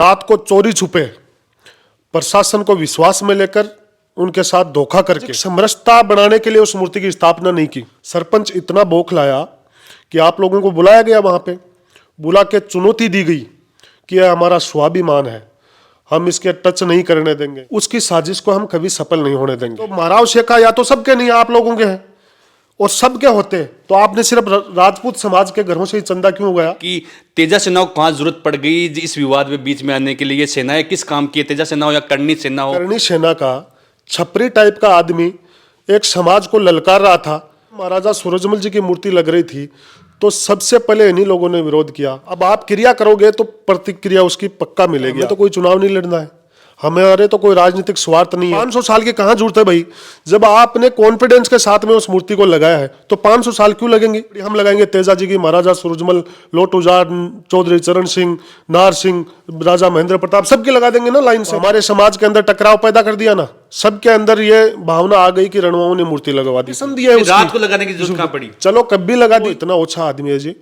रात को चोरी छुपे प्रशासन को विश्वास में लेकर उनके साथ धोखा करके समरसता बनाने के लिए उस मूर्ति की स्थापना नहीं की। सरपंच इतना बौखलाया कि आप लोगों को बुलाया गया, वहां पे बुला के चुनौती दी गई कि यह हमारा स्वाभिमान है, हम इसके टच नहीं करने देंगे, उसकी साजिश को हम कभी सफल नहीं होने देंगे। तो महाराव शेखा या तो सबके नहीं, आप लोगों के हैं, और सबके होते तो आपने सिर्फ राजपूत समाज के घरों से ही चंदा क्यों गया? कि तेजा सेना को कहाँ जरूरत पड़ गई इस विवाद में बीच में आने के लिए? ये सेनाएं किस काम की है? तेजा सेना हो या करनी सेना हो? करनी सेना का छपरी टाइप का आदमी एक समाज को ललकार रहा था। महाराजा सूरजमल जी की मूर्ति लग रही थी तो सबसे पहले इन्हीं लोगों ने विरोध किया। अब आप क्रिया करोगे तो प्रतिक्रिया उसकी पक्का मिलेगी। हमें तो कोई चुनाव नहीं लड़ना है, हमारे तो कोई राजनीतिक स्वार्थ नहीं है। 500 साल की कहां जरूरत है भाई? जब आपने कॉन्फिडेंस के साथ में उस मूर्ति को लगाया है तो 500 साल क्यों लगेंगे? हम लगाएंगे तेजा जी की, महाराजा सूरजमल, लोटूजार, चौधरी चरण सिंह, नार सिंह, राजा महेंद्र प्रताप, सबकी लगा देंगे ना लाइन से। हमारे समाज के अंदर टकराव पैदा कर दिया ना, सबके अंदर ये भावना आ गई कि रणवाओं ने मूर्ति लगवा दी। पसंद है रात को लगाने की जरूरत कहां पड़ी? चलो कभी लगा दी। इतना अच्छा आदमी है जी,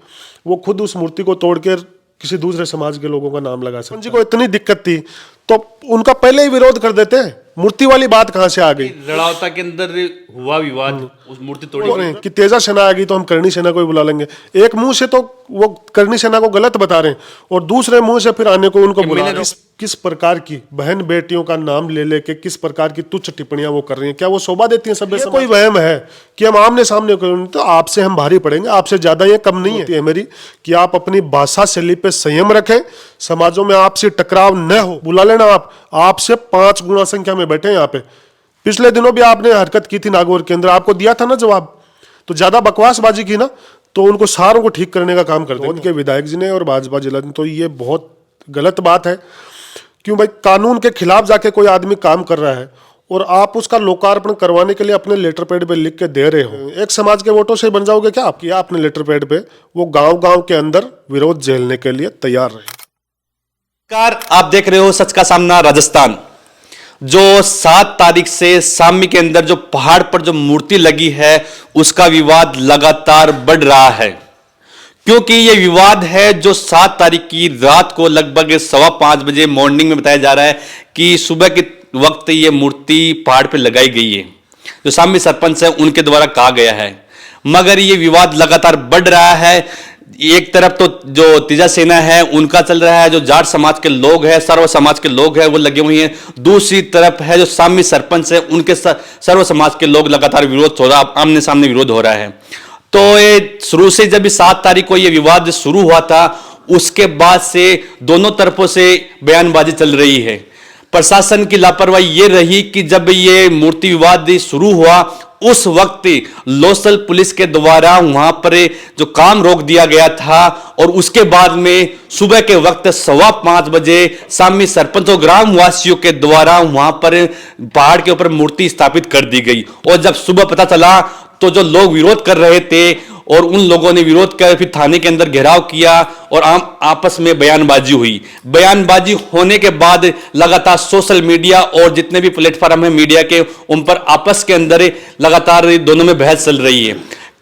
वो खुद उस मूर्ति को तोड़कर किसी दूसरे समाज के लोगों का नाम लगा सकते। जी को इतनी दिक्कत थी तो उनका पहले ही विरोध कर देते हैं। मूर्ति वाली बात कहां से आ गई? लड़ावता के अंदर हुआ विवाद, उस मूर्ति तोड़ी कि तेजा सेना आ गई तो हम करनी सेना को ही बुला लेंगे। एक मुंह से तो वो करनी सेना को गलत बता रहे हैं और दूसरे मुंह से फिर आने को उनको बुला रहे हैं। किस प्रकार की बहन बेटियों का नाम ले लेके किस प्रकार की तुच्छ टिप्पणियां वो कर रही हैं? क्या वो शोभा देती हैं सभ्य समाज? कोई वहम है कि हम आमने सामने करेंगे तो आपसे हम भारी पड़ेंगे, आपसे ज्यादा ये कम नहीं है मेरी कि आप अपनी भाषा शैली पे संयम रखें, समाजों में आपसे टकराव न हो। बुला लेना, आप आपसे 5 गुना संख्या में बैठे यहाँ पे। पिछले दिनों भी आपने हरकत की थी नागौर के अंदर, आपको दिया था ना जवाब, तो ज्यादा बकवासबाजी की ना तो उनको सारों को ठीक करने का काम करते हैं उनके विधायक जी ने और भाजपा जिला ने। तो ये बहुत गलत बात है। क्यों भाई? कानून के खिलाफ जाके कोई आदमी काम कर रहा है और आप उसका लोकार्पण करवाने के लिए अपने लेटर पैड पे लिख के दे रहे हो। एक समाज के वोटों से बन जाओगे क्या? आप किया आपने लेटर पैड पे, वो गांव-गांव के अंदर विरोध झेलने के लिए तैयार रहे। आप देख रहे हो सच का सामना राजस्थान। जो 7 तारीख से सामी के अंदर जो पहाड़ पर जो मूर्ति लगी है उसका विवाद लगातार बढ़ रहा है, क्योंकि यह विवाद है जो 7 तारीख की रात को लगभग 5:15 बजे मॉर्निंग में बताया जा रहा है कि सुबह के वक्त ये मूर्ति पहाड़ पर लगाई गई है। जो सामी सरपंच है उनके द्वारा कहा गया है, मगर ये विवाद लगातार बढ़ रहा है। एक तरफ तो जो तेजा सेना है उनका चल रहा है, जो जाट समाज के लोग हैं, सर्व समाज के लोग हैं वो लगे हुए हैं। दूसरी तरफ है जो सामी सरपंच है, उनके सर्व समाज के लोग लगातार विरोध हो रहा, आमने सामने विरोध हो रहा है। तो ये शुरू से जब 7 तारीख को ये विवाद शुरू हुआ था उसके बाद से दोनों तरफों से बयानबाजी चल रही है। प्रशासन की लापरवाही ये रही कि जब ये मूर्ति विवाद शुरू हुआ उस वक्त लोसल पुलिस के द्वारा वहां पर जो काम रोक दिया गया था और उसके बाद में सुबह के वक्त 5:15 बजे सामी सरपंच और ग्रामवासियों के द्वारा वहां पर पहाड़ के ऊपर मूर्ति स्थापित कर दी गई। और जब सुबह पता चला तो जो लोग विरोध कर रहे थे और उन लोगों ने विरोध कर फिर थाने के अंदर घेराव किया और आपस में बयानबाजी हुई। बयानबाजी होने के बाद लगातार सोशल मीडिया और जितने भी प्लेटफॉर्म है मीडिया के उन पर आपस के अंदर लगातार दोनों में बहस चल रही है।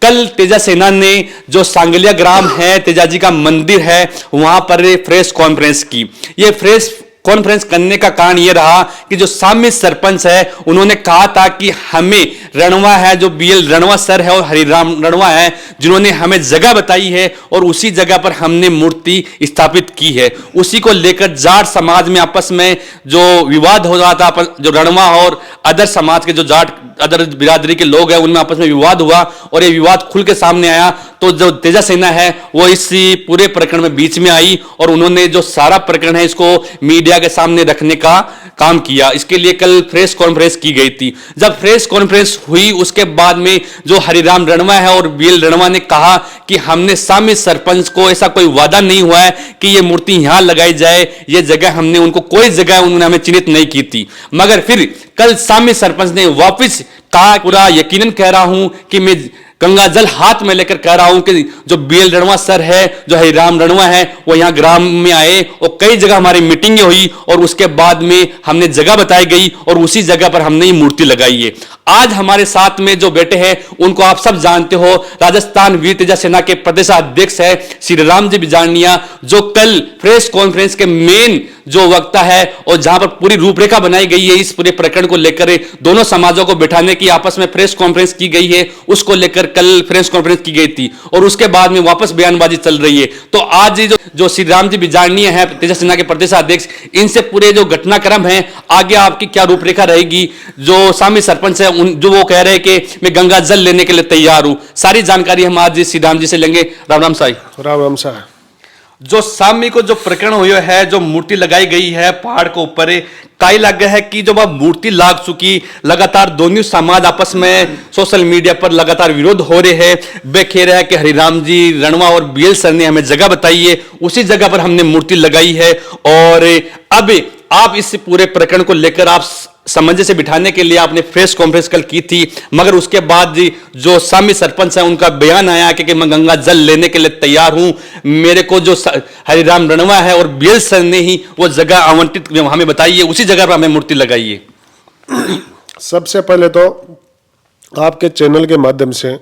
कल तेजा सेना ने जो सांगलिया ग्राम है, तेजा जी का मंदिर है, वहां पर प्रेस कॉन्फ्रेंस की। ये प्रेस कॉन्फ्रेंस करने का कारण यह रहा कि जो सामी सरपंच है उन्होंने कहा था कि हमें रणवा है, जो बीएल रणवा सर है और हरिराम रणवा है, जिन्होंने हमें जगह बताई है और उसी जगह पर हमने मूर्ति स्थापित की है। उसी को लेकर जाट समाज में आपस में जो विवाद हो रहा था, जो रणवा और अदर समाज के जो जाट अदर बिरादरी के लोग हैं उनमें आपस में विवाद हुआ और ये विवाद खुल के सामने आया। तो जो तेजा सेना है वो इस पूरे प्रकरण में बीच में आई और उन्होंने जो सारा प्रकरण है इसको मीडिया के सामने रखने का काम किया। इसके लिए कल प्रेस कॉन्फ्रेंस की गई थी। जब प्रेस कॉन्फ्रेंस हुई उसके बाद में जो हरिराम रणवा है और बीएल रणवा ने कहा कि हमने सामी सरपंच को ऐसा कोई वादा नहीं हुआ है कि ये मूर्ति यहां लगाई जाए, ये जगह हमने उनको कोई जगह उन्होंने हमें चिन्हित नहीं की थी। मगर फिर कल सामी सरपंच ने वापस कहा, पूरा यकीनन कह रहा हूं कि मैं गंगा जल हाथ में लेकर कह रहा हूं कि जो बीएल रणवा सर है, जो हरिराम रणवा है, वो यहां ग्राम में आए और कई जगह हमारी मीटिंगें हुई और उसके बाद में हमने जगह बताई गई और उसी जगह पर हमने ये मूर्ति लगाई है। आज हमारे साथ में जो बैठे हैं उनको आप सब जानते हो, राजस्थान वीर तेजा सेना के प्रदेश अध्यक्ष है श्री राम जी बिजारनिया, जो कल प्रेस कॉन्फ्रेंस के मेन जो वक्ता है और जहां पर पूरी रूपरेखा बनाई गई है इस पूरे प्रकरण को लेकर, दोनों समाजों को बिठाने की आपस में प्रेस कॉन्फ्रेंस की गई है, उसको लेकर कल प्रेस कॉन्फ्रेंस की गई थी और उसके बाद में वापस बयानबाजी चल रही है। तो आज ये जो श्री राम जी बिजारनिया है तेजा सेना के प्रदेश अध्यक्ष, इनसे पूरे जो घटनाक्रम है आगे आपकी क्या रूपरेखा रहेगी, जो सामी सरपंच है जो वो कह रहे हैं कि मैं गंगा जल लेने के लिए तैयार हूं, सारी जानकारी हम आज श्री राम जी से लेंगे। राम राम साई। राम राम साई। जो सामी को जो प्रकरण हुआ है, जो मूर्ति लगाई गई है पहाड़ के ऊपर, काई लग गया है कि जब अब मूर्ति लाग चुकी, लगातार दोनों समाज आपस में सोशल मीडिया पर लगातार विरोध हो रहे हैं। बेखेर है कि हरिराम जी रणवा और बीएल सर ने हमें जगह बताई है, उसी जगह पर हमने मूर्ति लगाई है और अब आप इस पूरे प्रकरण को लेकर आप सामंजस्य से बिठाने के लिए आपने प्रेस कॉन्फ्रेंस कल की थी, मगर उसके बाद जो सामी सरपंच है उनका बयान आया कि मैं गंगा जल लेने के लिए तैयार हूं, मेरे को जो हरिराम रणवा है और बीएल सर ने ही वो जगह आवंटित हमें बताई है, उसी जगह पर हमें मूर्ति लगाई है। सबसे पहले तो आपके चैनल के माध्यम से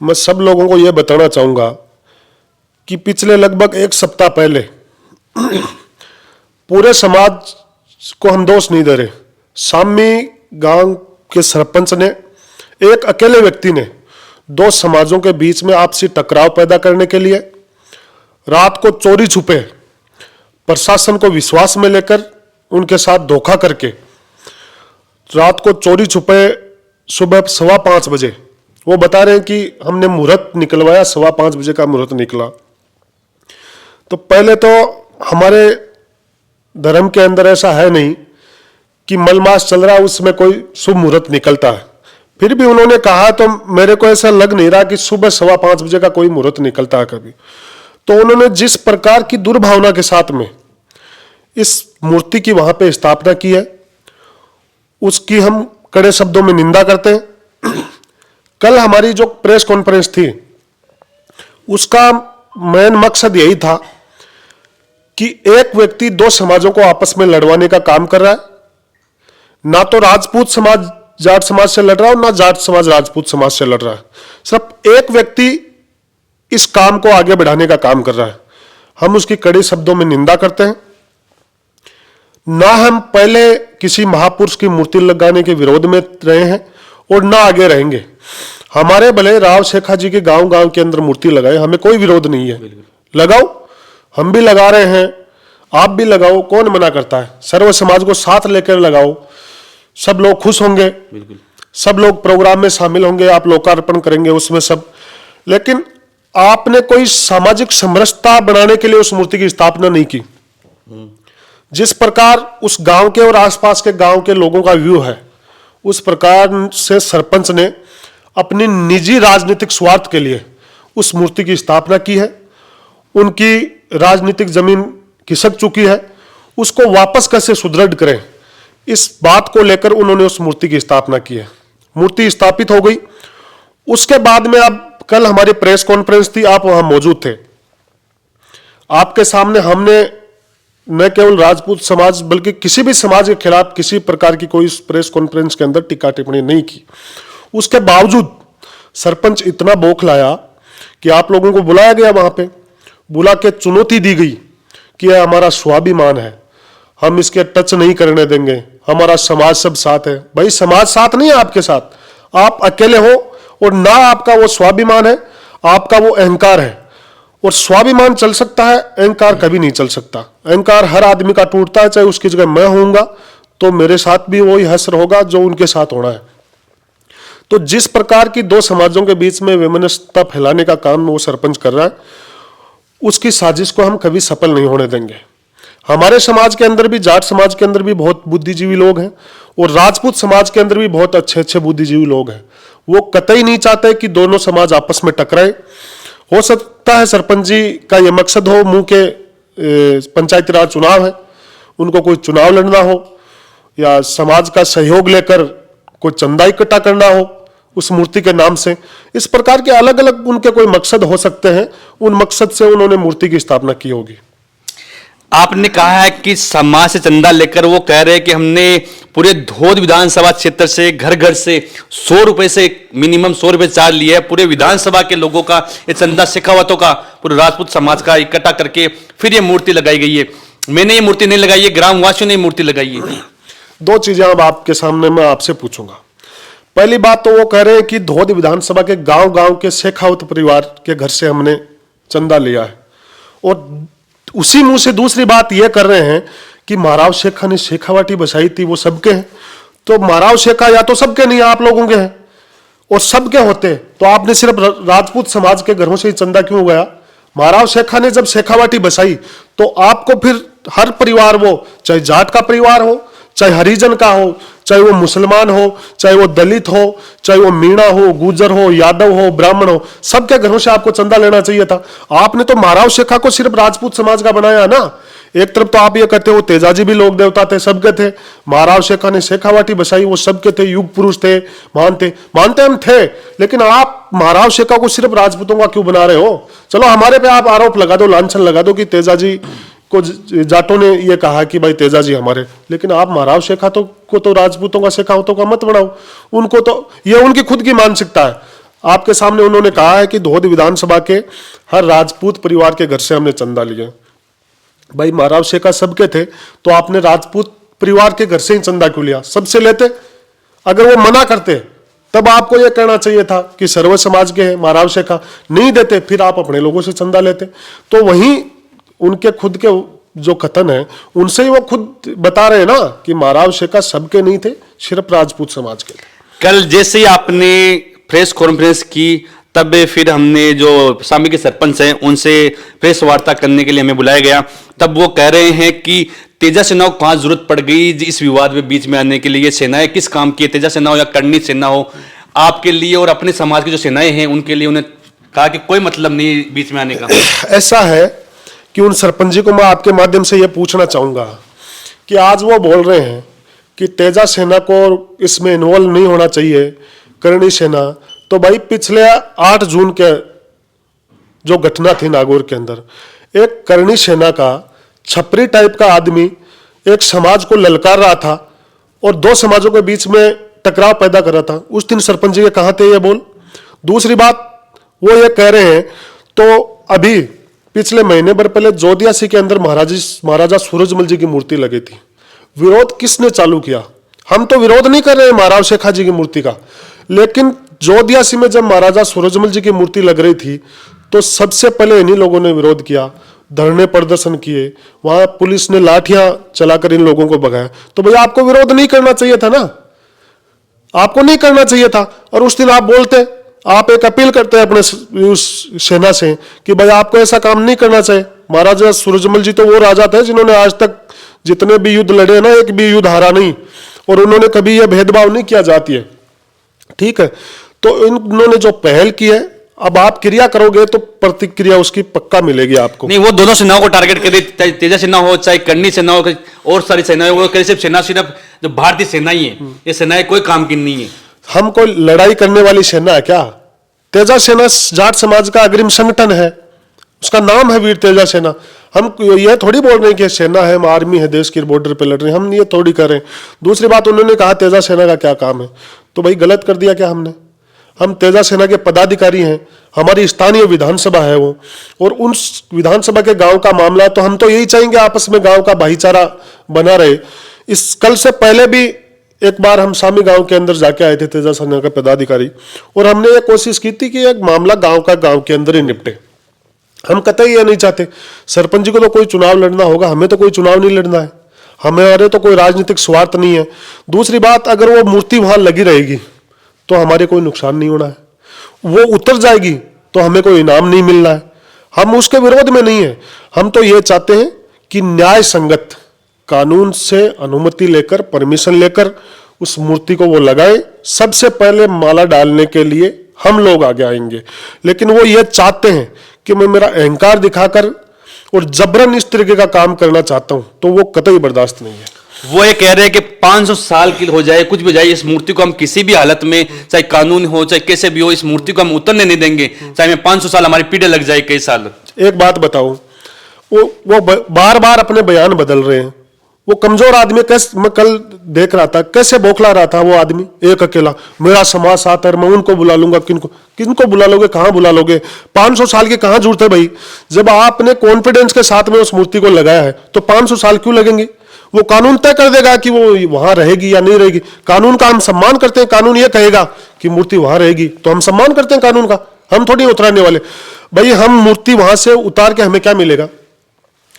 मैं सब लोगों को यह बताना चाहूंगा कि पिछले लगभग एक सप्ताह पहले पूरे समाज को हम दोष नहीं दे रहे, सामी गांव के सरपंच ने, एक अकेले व्यक्ति ने दो समाजों के बीच में आपसी टकराव पैदा करने के लिए रात को चोरी छुपे प्रशासन को विश्वास में लेकर उनके साथ धोखा करके रात को चोरी छुपे सुबह 5:15 बजे, वो बता रहे हैं कि हमने मुहूर्त निकलवाया, 5:15 बजे का मुहूर्त निकला। तो पहले तो हमारे धर्म के अंदर ऐसा है नहीं कि मलमास चल रहा उसमें कोई शुभ मुहूर्त निकलता है, फिर भी उन्होंने कहा तो मेरे को ऐसा लग नहीं रहा कि सुबह 5:15 बजे का कोई मुहूर्त निकलता है कभी। तो उन्होंने जिस प्रकार की दुर्भावना के साथ में इस मूर्ति की वहां पे स्थापना की है उसकी हम कड़े शब्दों में निंदा करते हैं। कल हमारी जो प्रेस कॉन्फ्रेंस थी उसका मेन मकसद यही था कि एक व्यक्ति दो समाजों को आपस में लड़वाने का काम कर रहा है, ना तो राजपूत समाज जाट समाज से लड़ रहा है और ना जाट समाज राजपूत समाज से लड़ रहा है, सिर्फ एक व्यक्ति इस काम को आगे बढ़ाने का काम कर रहा है। हम उसकी कड़ी शब्दों में निंदा करते हैं। ना हम पहले किसी महापुरुष की मूर्ति लगाने के विरोध में रहे हैं और ना आगे रहेंगे। हमारे भले राव शेखा जी के गांव गांव के अंदर मूर्ति लगाए, हमें कोई विरोध नहीं है, लगाओ, हम भी लगा रहे हैं, आप भी लगाओ, कौन मना करता है। सर्व समाज को साथ लेकर लगाओ, सब लोग खुश होंगे, सब लोग प्रोग्राम में शामिल होंगे, आप लोकार्पण करेंगे उसमें सब। लेकिन आपने कोई सामाजिक समरसता बनाने के लिए उस मूर्ति की स्थापना नहीं की। जिस प्रकार उस गांव के और आसपास के गांव के लोगों का व्यू है उस प्रकार से सरपंच ने अपनी निजी राजनीतिक स्वार्थ के लिए उस मूर्ति की स्थापना की है। उनकी राजनीतिक जमीन खिसक चुकी है, उसको वापस कैसे सुदृढ़ करें इस बात को लेकर उन्होंने उस मूर्ति की स्थापना की है। मूर्ति स्थापित हो गई। उसके बाद में अब कल हमारी प्रेस कॉन्फ्रेंस थी, आप वहां मौजूद थे। आपके सामने हमने न केवल राजपूत समाज बल्कि किसी भी समाज के खिलाफ किसी प्रकार की कोई प्रेस कॉन्फ्रेंस के अंदर टीका टिप्पणी नहीं की। उसके बावजूद सरपंच इतना बौखलाया कि आप लोगों को बुलाया गया, वहां पे बुला के चुनौती दी गई कि यह हमारा स्वाभिमान है, हम इसके टच नहीं करने देंगे, हमारा समाज सब साथ है। भाई समाज साथ नहीं है आपके साथ, आप अकेले हो और ना आपका वो स्वाभिमान है, आपका वो अहंकार है। और स्वाभिमान चल सकता है, अहंकार कभी नहीं चल सकता। अहंकार हर आदमी का टूटता है, चाहे उसकी जगह मैं होऊंगा तो मेरे साथ भी वही हश्र होगा जो उनके साथ होना है। तो जिस प्रकार की दो समाजों के बीच में वैमनस्यता फैलाने का काम वो सरपंच कर रहा है, उसकी साजिश को हम कभी सफल नहीं होने देंगे। हमारे समाज के अंदर भी, जाट समाज के अंदर भी बहुत बुद्धिजीवी लोग हैं और राजपूत समाज के अंदर भी बहुत अच्छे अच्छे बुद्धिजीवी लोग हैं। वो कतई नहीं चाहते कि दोनों समाज आपस में टकराए। हो सकता है सरपंच जी का ये मकसद हो, मुंह के पंचायती राज चुनाव है, उनको कोई चुनाव लड़ना हो या समाज का सहयोग लेकर कोई चंदा इकट्ठा करना हो, उस मूर्ति के नाम से। इस प्रकार के अलग अलग उनके कोई मकसद हो सकते हैं, उन मकसद से उन्होंने मूर्ति की स्थापना की होगी। आपने कहा है कि समाज से चंदा लेकर वो कह रहे हैं कि हमने पूरे धोद विधानसभा क्षेत्र से घर घर से 100 रुपए से मिनिमम 100 रुपए चार्ज लिया है, पूरे विधानसभा के लोगों का ये चंदा शेखावतों का पूरे राजपूत समाज का इकट्ठा करके फिर ये मूर्ति लगाई गई है। मैंने ये मूर्ति नहीं लगाई है, ग्रामवासियों ने मूर्ति लगाई है। दो चीजें अब आपके सामने मैं आपसे पूछूंगा। पहली बात तो वो कह रहे हैं कि धोद विधानसभा के गांव गांव के शेखावत परिवार के घर से हमने चंदा लिया है, और उसी मुंह से दूसरी बात यह कर रहे हैं कि महाराव शेखा ने शेखावाटी बसाई थी, वो सबके हैं। तो महाराव शेखा या तो सबके नहीं, आप लोगों के हैं, और सबके होते तो आपने सिर्फ राजपूत समाज के घरों से ही चंदा क्यों गया? महाराव शेखा ने जब शेखावाटी बसाई तो आपको फिर हर परिवार, वो चाहे जाट का परिवार हो, चाहे हरिजन का हो, चाहे वो मुसलमान हो, चाहे वो दलित हो, चाहे वो मीणा हो, गुजर हो, यादव हो, ब्राह्मण हो, सबके घरों से आपको चंदा लेना चाहिए था। आपने तो महाराव शेखा को सिर्फ राजपूत समाज का बनाया ना। एक तरफ तो आप ये कहते हो तेजाजी भी लोक देवता थे, सबके थे। महाराव शेखा ने शेखावाटी बसाई, वो सबके थे, युग पुरुष थे, मानते हम थे। लेकिन आप महाराव शेखा को सिर्फ राजपूतों का क्यों बना रहे हो? चलो हमारे पे आप आरोप लगा दो, लांछन लगा दो कि तेजाजी को जाटों ने ये कहा कि भाई तेजाजी हमारे, लेकिन आप महाराव शेखा को तो राजपूतों का शेखावतों का मत बनाओ। उनको तो ये उनकी खुद की मानसिकता है। आपके सामने उन्होंने कहा है कि धोद विधानसभा के हर राजपूत परिवार के घर से हमने चंदा लिया। भाई महाराव शेखा सबके थे, तो आपने राजपूत परिवार के घर से ही चंदा क्यों लिया? सबसे लेते। अगर वो मना करते तब आपको यह कहना चाहिए था कि सर्व समाज के हैं महाराव शेखा, नहीं देते फिर आप अपने लोगों से चंदा लेते। तो वहीं उनके खुद के जो कथन है उनसे ही वो खुद बता रहे हैं ना कि महाराव शेखा सबके नहीं थे, सिर्फ राजपूत समाज के। कल जैसे ही आपने प्रेस कॉन्फ्रेंस की, तब फिर हमने जो सामी के सरपंच हैं उनसे प्रेस वार्ता करने के लिए हमें बुलाया गया। तब वो कह रहे हैं कि तेजा सेना को कहाँ जरूरत पड़ गई इस विवाद में बीच में आने के लिए? सेनाएं किस काम की है, तेजा सेना हो या कर्णी सेना हो, आपके लिए और अपने समाज की जो सेनाएं हैं उनके लिए उन्हें कहा कि कोई मतलब नहीं बीच में आने का। ऐसा है कि उन सरपंच जी को मैं आपके माध्यम से यह पूछना चाहूंगा कि आज वो बोल रहे हैं कि तेजा सेना को इसमें इन्वॉल्व नहीं होना चाहिए, करणी सेना। तो भाई पिछले 8 जून के जो घटना थी नागौर के अंदर, एक करणी सेना का छपरी टाइप का आदमी एक समाज को ललकार रहा था और 2 समाजों के बीच में टकराव पैदा कर रहा था। उस दिन सरपंच जी के कहाँ थे ये बोल? दूसरी बात वो ये कह रहे हैं, तो अभी पिछले महीने भर पहले जोदियासी के अंदर महाराजा सूरजमल जी की मूर्ति लगी थी। विरोध किसने चालू किया? हम तो विरोध नहीं कर रहे हैं महाराव शेखा जी की मूर्ति का, लेकिन जोदियासी में जब महाराजा सूरजमल जी की मूर्ति लग रही थी तो सबसे पहले इन्हीं लोगों ने विरोध किया, धरने प्रदर्शन किए, वहां पुलिस ने लाठियां चलाकर इन लोगों को भगाया। तो भैया आपको विरोध नहीं करना चाहिए था ना, आपको नहीं करना चाहिए था। और उस दिन आप बोलते, आप एक अपील करते हैं अपने उस सेना से कि भाई आपको ऐसा काम नहीं करना चाहिए। महाराजा सूरजमल जी तो वो राजा थे जिन्होंने आज तक जितने भी युद्ध लड़े ना, एक भी युद्ध हारा नहीं, और उन्होंने कभी यह भेदभाव नहीं किया जाती है। ठीक है, तो इन्होंने जो पहल की है, अब आप क्रिया करोगे तो प्रतिक्रिया उसकी पक्का मिलेगी आपको। नहीं, वो दोनों सेनाओं को टारगेट कर चाहे तेजा सेना हो, चाहे करणी सेना हो, और सारी सेनाएं हो, सिर्फ सेना सिर्फ जो भारतीय सेना ही है, ये सेनाएं कोई काम की नहीं है। हम कोई लड़ाई करने वाली सेना है क्या? तेजा सेना जाट समाज का अग्रिम संगठन है, उसका नाम है वीर तेजा सेना। हम ये थोड़ी बोल रहे हैं कि सेना है, हम आर्मी है, देश के बॉर्डर पे लड़ रहे हैं, हम ये थोड़ी कर रहे हैं। दूसरी बात, उन्होंने कहा तेजा सेना का क्या काम है, तो भाई गलत कर दिया क्या हमने? हम तेजा सेना के पदाधिकारी हैं, हमारी स्थानीय विधानसभा है वो, और उन विधानसभा के गांव का मामला, तो हम तो यही चाहेंगे आपस में गांव का भाईचारा बना रहे। इस कल से पहले भी एक बार हम सामी गांव के अंदर जाके आए थे तेजा सेना के पदाधिकारी, और हमने ये कोशिश की थी कि एक मामला गांव के अंदर ही निपटे। हम कतई ये नहीं चाहते, सरपंच जी को तो कोई चुनाव लड़ना होगा, हमें तो कोई चुनाव नहीं लड़ना है, हमारे तो कोई राजनीतिक स्वार्थ नहीं है। दूसरी बात, अगर वो मूर्ति वहां लगी रहेगी तो हमारे कोई नुकसान नहीं होना है, वो उतर जाएगी तो हमें कोई इनाम नहीं मिलना है, हम उसके विरोध में नहीं है। हम तो ये चाहते हैं कि न्याय संगत कानून से अनुमति लेकर, परमिशन लेकर उस मूर्ति को वो लगाए। सबसे पहले माला डालने के लिए हम लोग आगे आएंगे, लेकिन वो ये चाहते हैं कि मैं मेरा अहंकार दिखाकर और जबरन इस तरीके का काम करना चाहता हूं, तो वो कतई बर्दाश्त नहीं है। वो ये कह रहे हैं कि 500 साल की हो जाए, कुछ भी हो जाए, इस मूर्ति को हम किसी भी हालत में, चाहे कानून हो चाहे कैसे भी हो, इस मूर्ति को हम उतरने नहीं देंगे, चाहे हमें 500 साल हमारी पीढ़ी लग जाए, कई साल। एक बात बताओ, वो बार बार अपने बयान बदल रहे हैं। वो कमजोर आदमी कैसे, मैं कल देख रहा था कैसे बौखला रहा था वो आदमी एक अकेला, मेरा समाज साथ है, मैं उनको बुला लूंगा। किनको बुला लोगे, कहां बुला लोगे? 500 साल की कहां जरूरत है भाई? जब आपने कॉन्फिडेंस के साथ में उस मूर्ति को लगाया है तो 500 साल क्यों लगेंगे? वो कानून तय कर देगा कि वो वहां रहेगी या नहीं रहेगी। कानून का हम सम्मान करते हैं, कानून ये कहेगा कि मूर्ति वहां रहेगी तो हम सम्मान करते हैं कानून का, हम थोड़ी उतराने वाले। भाई हम मूर्ति वहां से उतार के हमें क्या मिलेगा?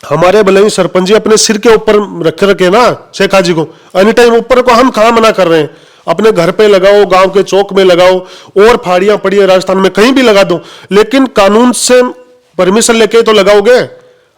हमारे भले ही सरपंच जी अपने सिर के ऊपर रखे रखे ना शेखा जी को, एनी टाइम ऊपर को हम कहां मना कर रहे हैं? अपने घर पे लगाओ, गांव के चौक में लगाओ, और फाड़ियां पड़ी है राजस्थान में कहीं भी लगा दो, लेकिन कानून से परमिशन लेके तो लगाओगे।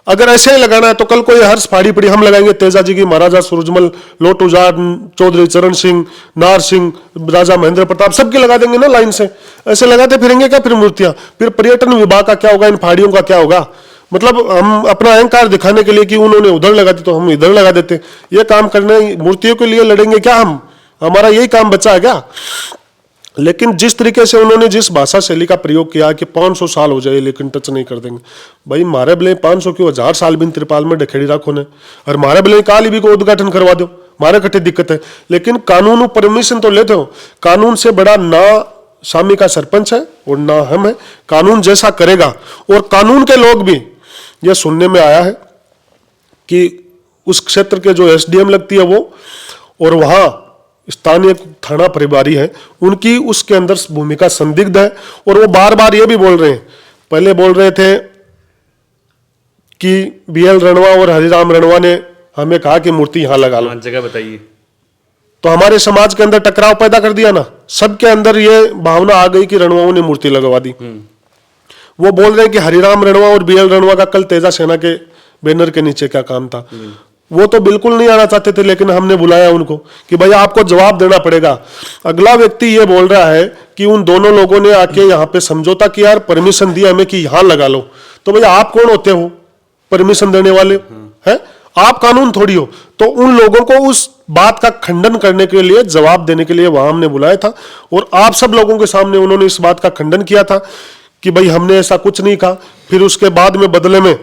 अगर ऐसे ही लगाना है तो कल कोई हर्ष फाड़ी पड़ी हम लगाएंगे, तेजा जी की, महाराजा सूरजमल, लोटूजार, चौधरी चरण सिंह, नार सिंह, राजा महेंद्र प्रताप, सबकी लगा देंगे ना लाइन से। ऐसे लगाते फिरेंगे क्या फिर मूर्तियां? फिर पर्यटन विभाग का क्या होगा, इन फाड़ियों का क्या होगा? मतलब हम अपना अहंकार दिखाने के लिए कि उन्होंने उधर लगा दी तो हम इधर लगा देते। ये काम करने, मूर्तियों के लिए लड़ेंगे क्या हम? हमारा यही काम बचा है क्या? लेकिन जिस तरीके से उन्होंने जिस भाषा शैली का प्रयोग किया कि 500 साल हो जाए लेकिन टच नहीं कर देंगे, भाई मारे भले 500 क्यों, 1000 साल बिन त्रिपाल में ढकेड़ी रखो ने, और मारे भले काल भी को उद्घाटन करवा दो, मारे कट्टे दिक्कत है। लेकिन कानून परमिशन तो लेते हो। कानून से बड़ा ना स्वामी का सरपंच है और ना हम है। कानून जैसा करेगा, और कानून के लोग भी, यह सुनने में आया है कि उस क्षेत्र के जो एसडीएम लगती है वो, और वहां स्थानीय थाना प्रभारी है, उनकी उसके अंदर भूमिका संदिग्ध है। और वो बार बार ये भी बोल रहे हैं, पहले बोल रहे थे कि बीएल रणवा और हरिराम रणवा ने हमें कहा कि मूर्ति यहां लगा लो, जगह बताइए, तो हमारे समाज के अंदर टकराव पैदा कर दिया ना। सबके अंदर ये भावना आ गई कि रणवाओं ने मूर्ति लगवा दी। वो बोल रहे हैं कि हरिराम रणवा और बीएल रणवा का कल तेजा सेना के बैनर के नीचे क्या काम था। वो तो बिल्कुल नहीं आना चाहते थे, लेकिन हमने बुलाया उनको कि भैया आपको जवाब देना पड़ेगा। अगला व्यक्ति ये बोल रहा है कि उन दोनों लोगों ने आके यहाँ पे समझौता किया और परमिशन दिया हमें कि यहां लगा लो। तो भैया आप कौन होते हो परमिशन देने वाले? हैं आप कानून थोड़ी हो। तो उन लोगों को उस बात का खंडन करने के लिए, जवाब देने के लिए वहां हमने बुलाया था, और आप सब लोगों के सामने उन्होंने इस बात का खंडन किया था कि भाई हमने ऐसा कुछ नहीं कहा। फिर उसके बाद में बदले में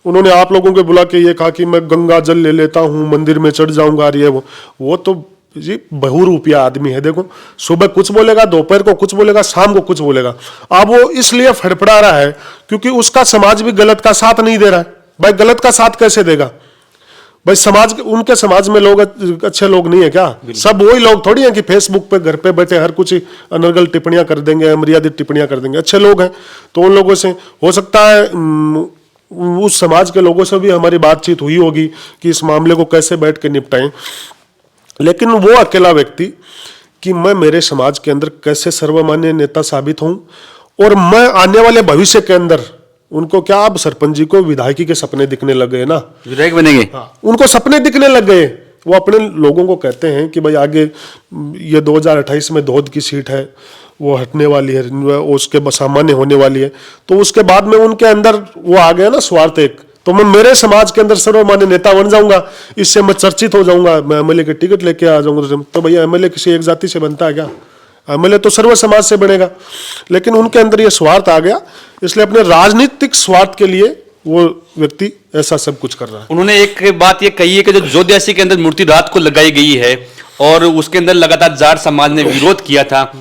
उन्होंने आप लोगों को बुला के ये कहा कि मैं गंगा जल ले लेता हूं, मंदिर में चढ़ जाऊंगा। ये वो तो जी बहुरूपिया आदमी है। देखो, सुबह कुछ बोलेगा, दोपहर को कुछ बोलेगा, शाम को कुछ बोलेगा। अब वो इसलिए फड़फड़ा रहा है क्योंकि उसका समाज भी गलत का साथ नहीं दे रहा है। भाई गलत का साथ कैसे देगा? भाई समाज, उनके समाज में लोग अच्छे लोग नहीं है क्या? सब वही लोग थोड़ी हैं कि फेसबुक पे घर पे बैठे हर कुछ अनर्गल टिप्पणियां कर देंगे, अमर्यादित टिप्पणियां कर देंगे। अच्छे लोग हैं तो उन लोगों से हो सकता है उस समाज के लोगों से भी हमारी बातचीत हुई होगी कि इस मामले को कैसे बैठ के निपटाएं। लेकिन वो अकेला व्यक्ति कि मैं मेरे समाज के अंदर कैसे सर्वमान्य नेता साबित हूं, और मैं आने वाले भविष्य के अंदर उनको क्या, अब सरपंच जी को विधायकी के सपने दिखने लग गए ना, विधायक बनेंगे। उनको सपने दिखने लग गए। वो अपने लोगों को कहते हैं कि भाई आगे ये 2028 में धोध की सीट है, वो हटने वाली है, उसके सामान्य होने वाली है। तो उसके बाद में उनके अंदर वो आ गया ना स्वार्थ एक, तो मैं मेरे समाज के अंदर सर्वमान्य नेता बन जाऊंगा, इससे मैं चर्चित हो जाऊंगा, मैं एमएलए की टिकट लेके आ जाऊंगा। तो भैया एमएलए किसी एक जाति से बनता है क्या? एमएलए तो सर्व समाज से बनेगा। लेकिन उनके अंदर ये स्वार्थ आ गया, इसलिए अपने राजनीतिक स्वार्थ के लिए वो व्यक्ति ऐसा सब कुछ कर रहा है। उन्होंने एक बात ये कही है कि जो जोध्यासी के अंदर मूर्ति रात को लगाई गई है और उसके अंदर लगातार जाट समाज ने विरोध किया था,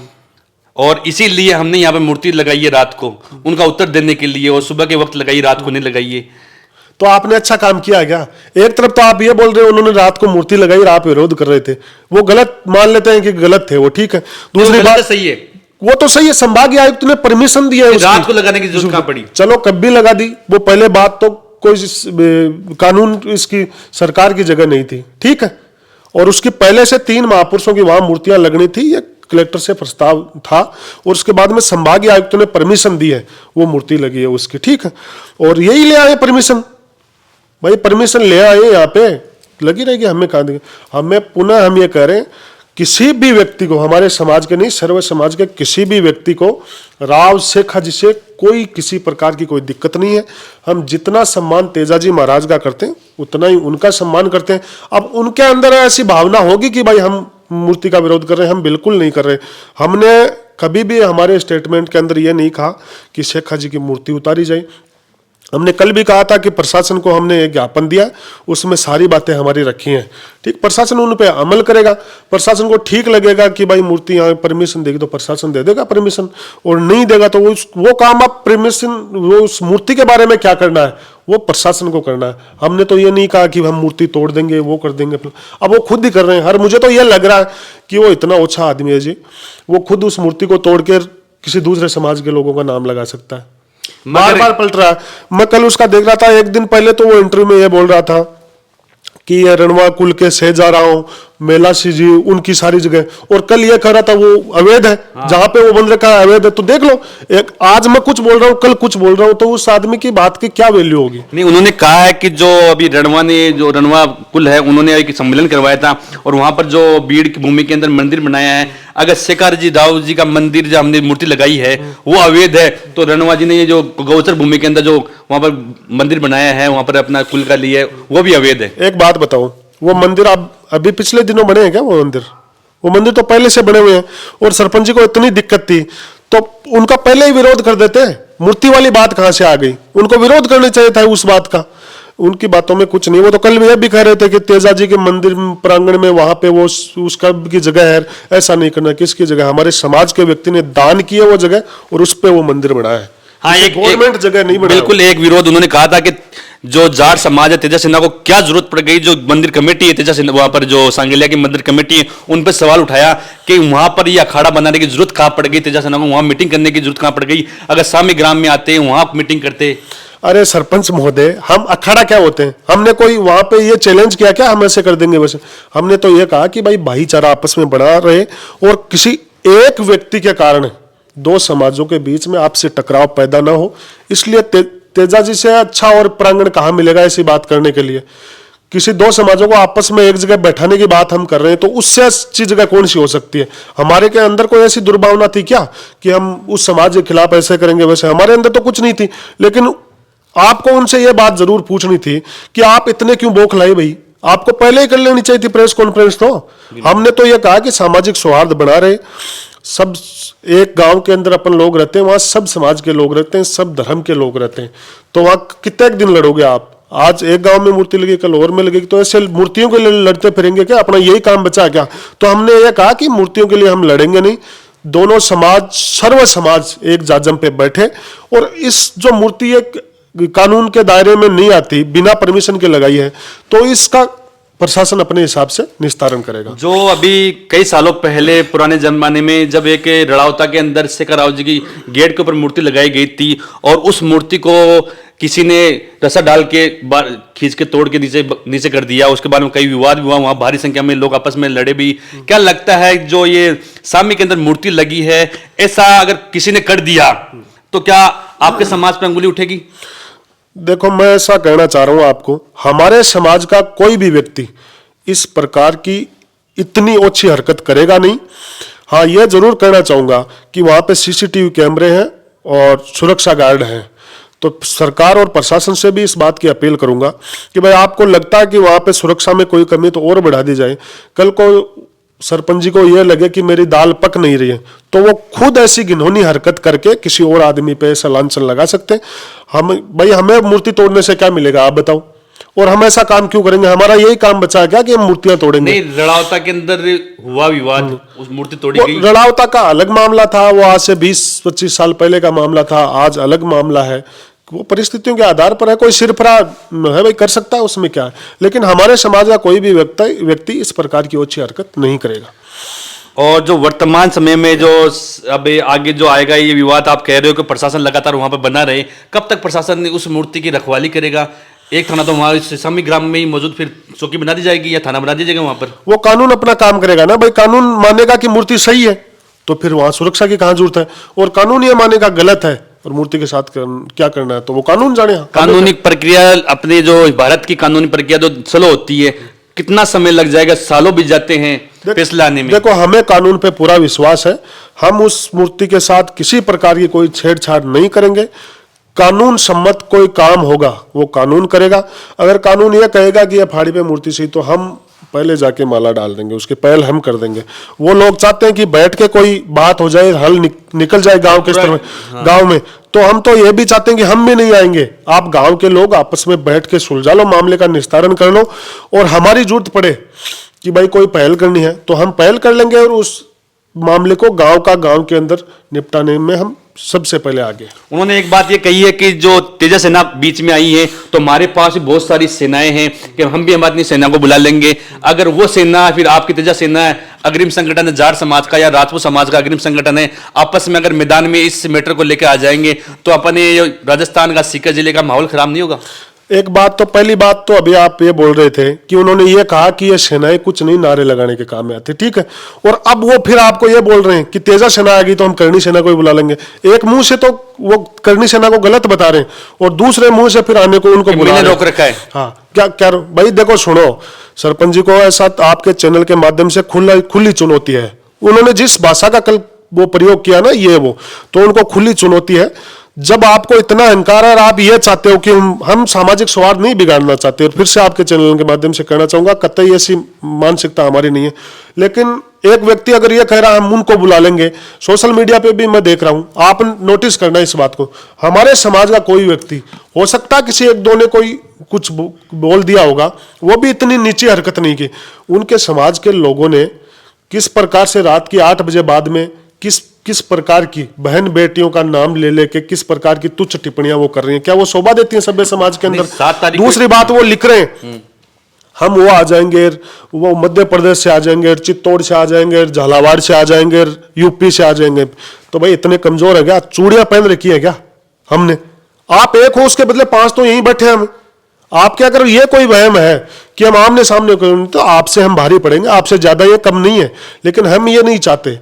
और इसीलिए हमने यहाँ पे मूर्ति लगाई है रात को, उनका उत्तर देने के लिए, और सुबह के वक्त लगाई, रात को नहीं लगाई है। तो आपने अच्छा काम किया क्या? एक तरफ तो आप ये बोल रहे हो उन्होंने रात को मूर्ति लगाई और आप विरोध कर रहे थे, वो गलत मान लेते हैं कि गलत थे वो, ठीक है। दूसरी बात सही है, वो तो सही है, संभागीय आयुक्त ने परमिशन दिया है, रात को लगाने की जरूरत कहां पड़ी? चलो कभी लगा दी, वो पहले बात तो कोई कानून इसकी सरकार की जगह नहीं थी, ठीक है। और उसके पहले से 3 महापुरुषों की वहां मूर्तियां लगनी थी, ये कलेक्टर से प्रस्ताव था, और उसके बाद में संभागीय आयुक्त ने परमिशन दी है, वो मूर्ति लगी है उसकी, ठीक है। और यही ले आए परमिशन, भाई परमिशन ले आए, यहाँ पे लगी रहेगी, हमें कहा देंगे। हमें पुनः हम ये कह रहे हैं किसी भी व्यक्ति को, हमारे समाज के नहीं, सर्व समाज के किसी भी व्यक्ति को राव शेख हाजी से कोई किसी प्रकार की कोई दिक्कत नहीं है। हम जितना सम्मान तेजाजी महाराज का करते हैं उतना ही उनका सम्मान करते हैं। अब उनके अंदर ऐसी भावना होगी कि भाई हम मूर्ति का विरोध कर रहे हैं, हम बिल्कुल नहीं कर रहे। हमने कभी भी हमारे स्टेटमेंट के अंदर यह नहीं कहा कि शेख हाजी की मूर्ति उतारी जाए। हमने कल भी कहा था कि प्रशासन को हमने एक ज्ञापन दिया, उसमें सारी बातें हमारी रखी हैं। ठीक, प्रशासन उन पे अमल करेगा। प्रशासन को ठीक लगेगा कि भाई मूर्ति यहाँ परमिशन देगी तो प्रशासन दे देगा परमिशन, और नहीं देगा तो वो काम आप परमिशन, वो उस मूर्ति के बारे में क्या करना है वो प्रशासन को करना है। हमने तो ये नहीं कहा कि हम मूर्ति तोड़ देंगे, वो कर देंगे। अब वो खुद ही कर रहे हैं। हर मुझे तो ये लग रहा है कि वो इतना अच्छा आदमी है जी, वो खुद उस मूर्ति को तोड़कर किसी दूसरे समाज के लोगों का नाम लगा सकता है। बार बार पलट रहा है। मैं कल उसका देख रहा था, एक दिन पहले तो वो इंटरव्यू में ये बोल रहा था कि ये रणवा कुल के से जा रहा हूं, मेला सी जी उनकी सारी जगह, और कल ये कह रहा था वो अवैध है। जहां पे वो बंद रखा है अवैध है। तो देख लो, एक आज मैं कुछ बोल रहा हूं, कल कुछ बोल रहा हूं, तो उस आदमी की बात की क्या वैल्यू होगी। नहीं, उन्होंने कहा है कि जो अभी रणवा ने, जो रणवा कुल है, उन्होंने एक सम्मेलन करवाया था और वहां पर जो बीड़ की भूमि के अंदर मंदिर बनाया है, अगर शेखार जी राव जी का मंदिर जो हमने मूर्ति लगाई है वो अवैध है, तो रणवा जी ने ये जो गौचर भूमि के अंदर जो वहां पर मंदिर बनाया है, वहां पर अपना कुल का लिए, वो भी अवैध है। एक बात बताओ, वो मंदिर अब अभी पिछले दिनों बने हैं क्या? वो मंदिर तो पहले से बने हुए हैं, और सरपंच जी को इतनी दिक्कत थी तो उनका पहले ही विरोध कर देते हैं। मूर्ति वाली बात कहां से आ गई? उनको विरोध करना चाहिए था उस बात का। उनकी बातों में कुछ नहीं। वो तो कल भी कह रहे थे कि तेजाजी के मंदिर प्रांगण में वहां पे वो उसका की जगह है, ऐसा नहीं करना। किसकी जगह? हमारे समाज के व्यक्ति ने दान किया वो जगह, और उस पे वो मंदिर बनाया है। हाँ, एक गवर्नमेंट जगह नहीं बनाया। बिल्कुल एक विरोध उन्होंने कहा था कि जो जाट समाज है, तेजा सिन्हा को क्या जरूरत पड़ गई, जो मंदिर कमेटी है तेजा सिन्हा, वहां पर जो सांगेलिया की मंदिर कमेटी है, उन पर सवाल उठाया कि वहां पर ये अखाड़ा बनाने की जरूरत कहां पड़ गई, तेजा सिन्हा को वहां मीटिंग करने की जरूरत कहां पड़ गई, अगर सामी ग्राम में आते वहां मीटिंग करते। अरे सरपंच महोदय, हम अखाड़ा क्या होते हैं? हमने कोई वहां पे ये चैलेंज किया क्या हम ऐसे कर देंगे वैसे? हमने तो ये कहा कि भाई भाईचारा आपस में बना रहे, और किसी एक व्यक्ति के कारण दो समाजों के बीच में आपसे टकराव पैदा ना हो। इसलिए तेजाजी से अच्छा और प्रांगण कहां मिलेगा ऐसी बात करने के लिए? किसी दो समाजों को आपस में एक जगह बैठाने की बात हम कर रहे हैं, तो उससे अच्छी जगह कौन सी हो सकती है? हमारे के अंदर कोई ऐसी दुर्भावना थी क्या कि हम उस समाज के खिलाफ ऐसे करेंगे वैसे? हमारे अंदर तो कुछ नहीं थी। लेकिन आपको उनसे यह बात जरूर पूछनी थी कि आप इतने क्यों बौखलाए भाई? आपको पहले ही कर लेनी चाहिए थी प्रेस कॉन्फ्रेंस। तो हमने तो यह कहा कि सामाजिक सौहार्द बना रहे। सब एक गांव के अंदर अपन लोग रहते हैं, वहां सब समाज के लोग रहते हैं, सब धर्म के लोग रहते हैं। तो वहां कितने दिन लड़ोगे आप? आज एक गांव में मूर्ति लगी, कल और में लगेगी, तो ऐसे मूर्तियों के लिए लड़ते फिरेंगे क्या? अपना यही काम बचा क्या? तो हमने यह कहा कि मूर्तियों के लिए हम लड़ेंगे नहीं। दोनों समाज, सर्व समाज एक जाजम पे बैठे, और इस जो मूर्ति एक कानून के दायरे में नहीं आती, बिना परमिशन के लगाई है, तो इसका प्रशासन अपने हिसाब से निस्तारण करेगा। जो अभी कई सालों पहले पुराने जमाने में जब एक रड़ावता के अंदर शेखर राव जी की गेट के ऊपर मूर्ति लगाई गई थी, और उस मूर्ति को किसी ने रस्सा डाल के खींच के तोड़ के नीचे कर दिया, उसके बाद में कई विवाद हुआ, वहां भारी संख्या में लोग आपस में लड़े भी। क्या लगता है जो ये सामी के अंदर मूर्ति लगी है, ऐसा अगर किसी ने कर दिया तो क्या आपके समाज पर अंगुली उठेगी? देखो, मैं ऐसा कहना चाह रहा हूं आपको, हमारे समाज का कोई भी व्यक्ति इस प्रकार की इतनी ओछी हरकत करेगा नहीं। हाँ, यह जरूर कहना चाहूंगा कि वहां पे सीसीटीवी कैमरे हैं और सुरक्षा गार्ड हैं। तो सरकार और प्रशासन से भी इस बात की अपील करूंगा कि भाई आपको लगता है कि वहां पे सुरक्षा में कोई कमी, तो और बढ़ा दी जाए। कल को सरपंच जी को यह लगे कि मेरी दाल पक नहीं रही है, तो वो खुद ऐसी घिनौनी हरकत करके किसी और आदमी पे ऐसा लांछन लगा सकते हैं। हमें मूर्ति तोड़ने से क्या मिलेगा आप बताओ? और हम ऐसा काम क्यों करेंगे? हमारा यही काम बचा क्या कि हम मूर्तियां तोड़ेंगे? नहीं, रड़ावता के अंदर हुआ विवाद, उस मूर्ति तोड़ी गई। रड़ावता का अलग मामला था, वो आज से 20-25 साल पहले का मामला था। आज अलग मामला है, वो परिस्थितियों के आधार पर है। कोई सिरफरा है भाई, कर सकता है, उसमें क्या है। लेकिन हमारे समाज का कोई भी व्यक्ति इस प्रकार की ओछी हरकत नहीं करेगा। और जो वर्तमान समय में जो अब आगे जो आएगा ये विवाद, आप कह रहे हो कि प्रशासन लगातार वहां पर बना रहे, कब तक प्रशासन उस मूर्ति की रखवाली करेगा? एक थाना तो वहां सामी ग्राम में ही मौजूद, फिर चौकी बना दी जाएगी या थाना बना दी जाएगा वहां पर? वो कानून अपना काम करेगा ना भाई। कानून मानेगा कि मूर्ति सही है, तो फिर वहां सुरक्षा की कहां जरूरत है? और कानून ये मानेगा गलत है और मूर्ति के साथ क्या करना है, तो वो कानून जाने। कानूनी प्रक्रिया, अपने जो भारत की कानूनी प्रक्रिया जो स्लो होती है, कितना समय लग जाएगा? सालों बीत जाते हैं फैसला आने में। देखो, हमें कानून पे पूरा विश्वास है। हम उस मूर्ति के साथ किसी प्रकार की कोई छेड़छाड़ नहीं करेंगे। कानून सम्मत कोई काम होगा वो कानून करेगा। अगर कानून ये कहेगा कि ये फाड़ी पे मूर्ति सही, तो हम पहले जाके माला डाल देंगे, उसकी पहल हम कर देंगे। वो लोग चाहते हैं कि बैठ के कोई बात हो जाए, हल निकल जाए गांव के स्तर में। हाँ। गांव में तो हम तो ये भी चाहते हैं कि हम भी नहीं आएंगे। आप गांव के लोग आपस में बैठ के सुलझा लो, मामले का निस्तारण कर लो, और हमारी जरूरत पड़े कि भाई कोई पहल करनी है तो हम पहल कर लेंगे, और उस मामले को गांव के अंदर निपटाने में हम सबसे पहले आगे। उन्होंने एक बात ये कही है कि जो तेजा सेना बीच में आई है, तो हमारे पास भी बहुत सारी सेनाएं हैं कि हम भी हमारी सेना को बुला लेंगे। अगर वो सेना, फिर आपकी तेजा सेना है, अग्रिम संगठन है जाट समाज का या राजपूत समाज का अग्रिम संगठन है, आपस में अगर मैदान में इस मैटर को लेकर आ जाएंगे तो अपने राजस्थान का सीकर जिले का माहौल खराब नहीं होगा? एक बात तो, पहली बात तो अभी आप ये बोल रहे थे कि उन्होंने ये कहा कि ये सेनाएं कुछ नहीं नारे लगाने के काम में आती, ठीक है, और अब वो फिर आपको ये बोल रहे हैं कि तेजा सेना आएगी तो हम करणी सेना को ही बुला लेंगे। एक मुंह से तो वो करणी सेना को गलत बता रहे हैं, और दूसरे मुंह से फिर आने को उनको बुला रोक रखा है। हाँ, क्या क्या भाई देखो, सुनो, सरपंच जी को ऐसा आपके चैनल के माध्यम से खुली चुनौती है। उन्होंने जिस भाषा का कल वो प्रयोग किया ना, ये वो तो उनको खुली चुनौती है। जब आपको इतना अहंकार है और आप ये चाहते हो कि हम सामाजिक सौहार्द नहीं बिगाड़ना चाहते, और फिर से आपके चैनल के माध्यम से कहना चाहूंगा, कतई ऐसी मानसिकता हमारी नहीं है। लेकिन एक व्यक्ति अगर ये कह रहा है हम उनको बुला लेंगे, सोशल मीडिया पे भी मैं देख रहा हूं, आप नोटिस करना इस बात को, हमारे समाज का कोई व्यक्ति, हो सकता है किसी एक दो ने कोई कुछ बोल दिया होगा, वो भी इतनी नीची हरकत नहीं की। उनके समाज के लोगों ने किस प्रकार से रात की 8 बजे बाद में किस प्रकार की बहन बेटियों का नाम ले लेके किस प्रकार की तुच्छ टिप्पणियां वो कर रही हैं, क्या वो शोभा देती हैं सभ्य समाज के अंदर? दूसरी बात, वो लिख रहे हैं हम वो आ जाएंगे, वो मध्य प्रदेश से आ जाएंगे, चित्तौड़ से आ जाएंगे, झालावाड़ से आ जाएंगे, यूपी से आ जाएंगे। तो भाई इतने कमजोर है क्या? चूड़ियां पहन रखी है क्या हमने? आप एक हो, उसके बदले 5 तो यहीं बैठे हैं हम। आपके अगर ये कोई वहम है कि हम आमने सामने करेंगे तो आपसे हम भारी पड़ेंगे, आपसे ज्यादा ये कम नहीं है। लेकिन हम ये नहीं चाहते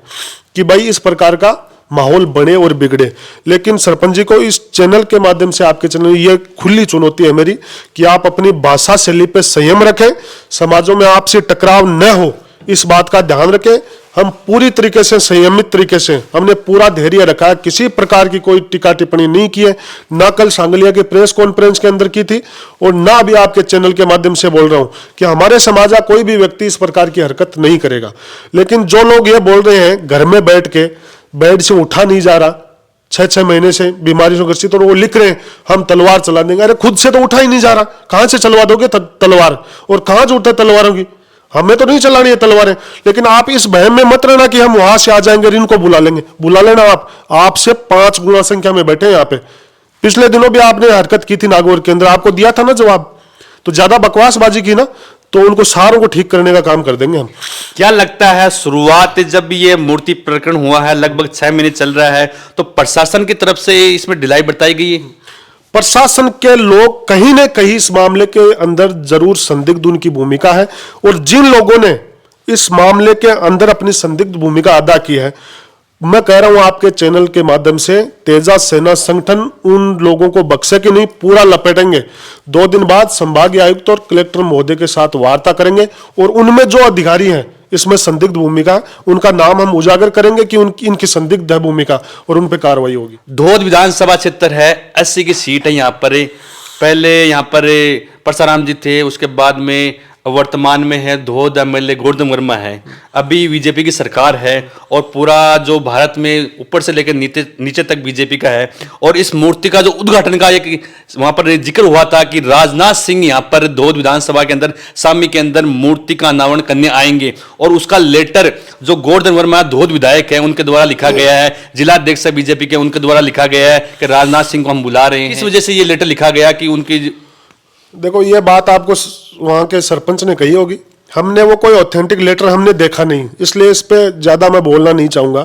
कि भाई इस प्रकार का माहौल बने और बिगड़े। लेकिन सरपंच जी को इस चैनल के माध्यम से, आपके चैनल, ये खुली चुनौती है मेरी कि आप अपनी भाषा शैली पे संयम रखें, समाजों में आपसे टकराव न हो, इस बात का ध्यान रखें। हम पूरी तरीके से संयमित तरीके से हमने पूरा धैर्य रखा है, किसी प्रकार की कोई टीका टिप्पणी नहीं की है, ना कल सांगलिया के प्रेस कॉन्फ्रेंस के अंदर की थी, और ना अभी आपके चैनल के माध्यम से बोल रहा हूं कि हमारे समाज का कोई भी व्यक्ति इस प्रकार की हरकत नहीं करेगा। लेकिन जो लोग ये बोल रहे हैं घर में बैठ के बेड से उठा नहीं जा रहा, 6-6 महीने से बीमारी से ग्रसित, और वो लिख रहे हैं हम तलवार चला देंगे। अरे खुद से तो उठा ही नहीं जा रहा, कहां से चलवा दोगे तलवार? और कहां से उठता तलवारों की? हमें तो नहीं चलानी है तलवारें। लेकिन आप इस बहम में मत रहना कि हम वहां से आ जाएंगे और इनको बुला लेंगे। बुला लेना, आपसे 5 गुना संख्या में बैठे हैं यहाँ पे। पिछले दिनों भी आपने हरकत की थी नागौर के अंदर, आपको दिया था ना जवाब। तो ज्यादा बकवासबाजी की ना तो उनको सारों को ठीक करने का काम कर देंगे हम। क्या लगता है, शुरुआत जब ये मूर्ति प्रकरण हुआ है, लगभग 6 महीने चल रहा है, तो प्रशासन की तरफ से इसमें ढिलाई बरताई गई है? प्रशासन के लोग कहीं न कहीं इस मामले के अंदर जरूर संदिग्ध उनकी भूमिका है, और जिन लोगों ने इस मामले के अंदर अपनी संदिग्ध भूमिका अदा की है, मैं कह रहा हूं आपके चैनल के माध्यम से, तेजा सेना संगठन उन लोगों को बख्शे कि नहीं, पूरा लपेटेंगे। 2 दिन बाद संभागीय आयुक्त और कलेक्टर महोदय के साथ वार्ता करेंगे, और उनमें जो अधिकारी हैं इसमें संदिग्ध भूमिका, उनका नाम हम उजागर करेंगे कि इनकी संदिग्ध है भूमिका, और उन पर कार्रवाई होगी। धोद विधानसभा क्षेत्र है, 80 की सीट है यहाँ पर। पहले यहाँ पर परसाराम जी थे, उसके बाद में वर्तमान में है धोद एमएलए गोवर्धन वर्मा है। अभी बीजेपी की सरकार है, और पूरा जो भारत में ऊपर से लेकर नीचे तक बीजेपी का है। और इस मूर्ति का जो उद्घाटन का एक वहां पर जिक्र हुआ था कि राजनाथ सिंह यहाँ पर धोद विधानसभा के अंदर सामी के अंदर मूर्ति का अनावरण करने आएंगे, और उसका लेटर जो गोवर्धन वर्मा धोद विधायक है उनके द्वारा लिखा गया है, जिलाध्यक्ष बीजेपी के उनके द्वारा लिखा गया है कि राजनाथ सिंह को हम बुला रहे हैं। इस वजह से ये लेटर लिखा गया कि उनकी, देखो ये बात आपको वहां के सरपंच ने कही होगी, हमने वो कोई ऑथेंटिक लेटर हमने देखा नहीं, इसलिए इस पे ज्यादा मैं बोलना नहीं चाहूंगा।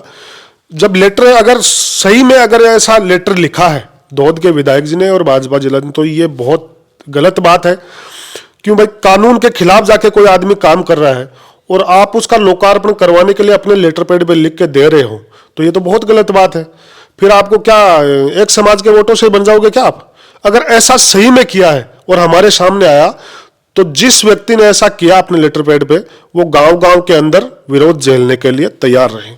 जब लेटर अगर सही में अगर ऐसा लेटर लिखा है धोद के विधायक जी ने और भाजपा जिला ने, तो ये बहुत गलत बात है। क्यों भाई, कानून के खिलाफ जाके कोई आदमी काम कर रहा है और आप उसका लोकार्पण करवाने के लिए अपने लेटर पैड पे लिख के दे रहे हो, तो ये तो बहुत गलत बात है। फिर आपको क्या एक समाज के वोटों से बन जाओगे क्या आप? अगर ऐसा सही में किया है और हमारे सामने आया तो जिस व्यक्ति ने ऐसा किया अपने लेटर पैड पे, वो गांव-गांव के अंदर विरोध झेलने के लिए तैयार रहे।